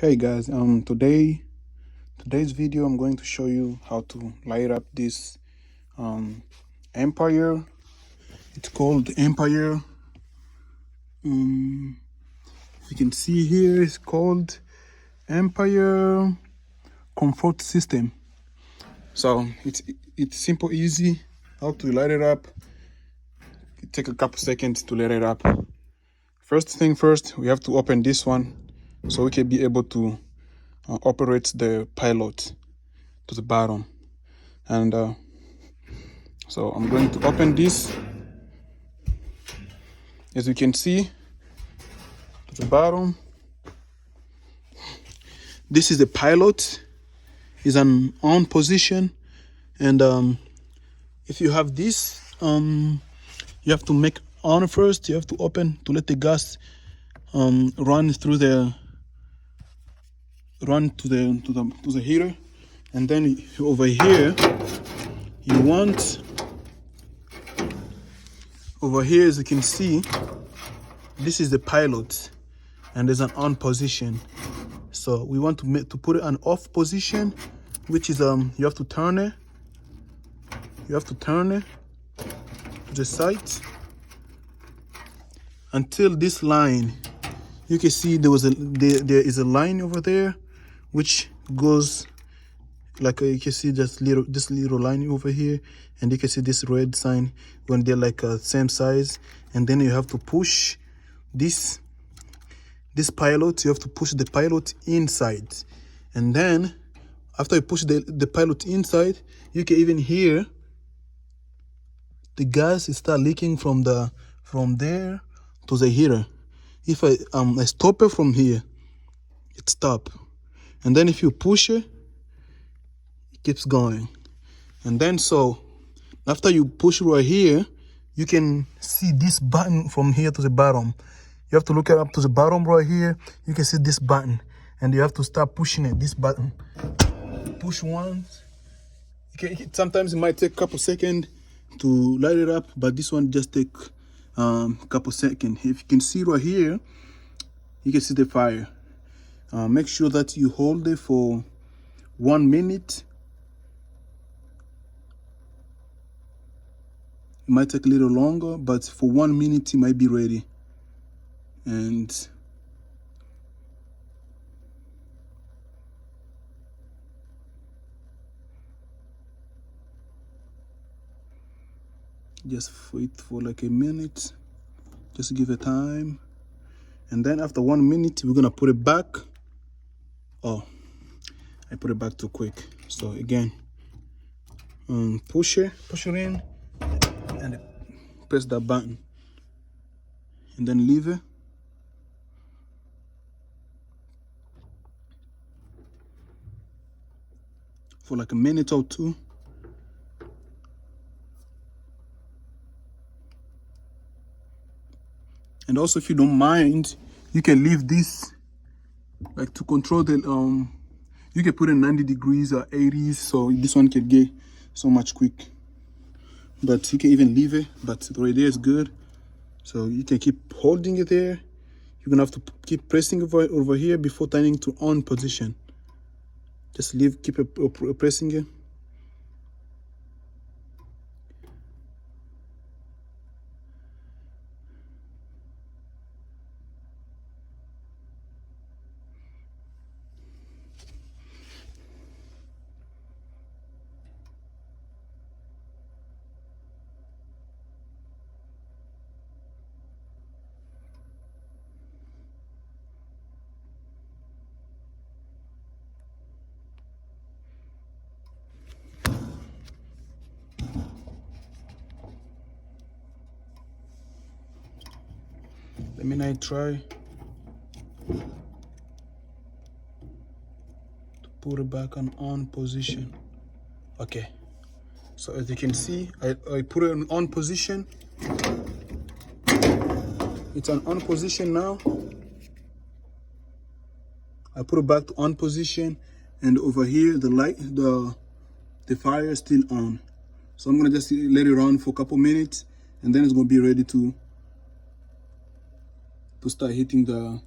Hey guys, today's video I'm going to show you how to light up this Empire. It's called Empire. If you can see here, it's called Empire Comfort System. So it's simple, easy how to light it up. It take a couple seconds to light it up. First thing first, we have to open this one so we can be able to operate the pilot to the bottom. And so I'm going to open this. As you can see, to the bottom, this is the pilot. Is an on position, and if you have this, you have to make on first. You have to open to let the gas run to the heater, and then over here you want over here, as you can see, this is the pilot, and there's an on position. So we want to put it on off position, which is you have to turn it. You have to turn it to the side until this line. You can see there is a line over there, which goes like you can see this little line over here, and you can see this red sign when they're like same size. And then you have to push this pilot. You have to push the pilot inside, and then after you push the pilot inside, you can even hear the gas start leaking from there to the heater. If I stop it from here, it stop, and then if you push it, it keeps going. And then so after you push right here, you can see this button from here to the bottom. You have to look it up to the bottom right here. You can see this button, and you have to start pushing it. This button, push once. Sometimes it might take a couple seconds to light it up, but this one just take a couple seconds. If you can see right here, you can see the fire. Make sure that you hold it for 1 minute. It might take a little longer, but for 1 minute it might be ready. And just wait for like a minute, just give it time. And then after 1 minute, we're gonna put it back. Oh, I put it back too quick. So again, push it in, and press that button, and then leave it. For like a minute or two. And also, if you don't mind, you can leave this like to control the you can put in 90 degrees or 80s, so this one can get so much quick. But you can even leave it, but right there is good. So you can keep holding it there. You're gonna have to keep pressing over here before turning to on position. Just keep pressing it. Let me try to put it back on position. Okay, so as you can see, I put it on position. It's on position now. I put it back to on position, and over here the light, the fire is still on. So I'm gonna just let it run for a couple minutes, and then it's gonna be ready to start hitting the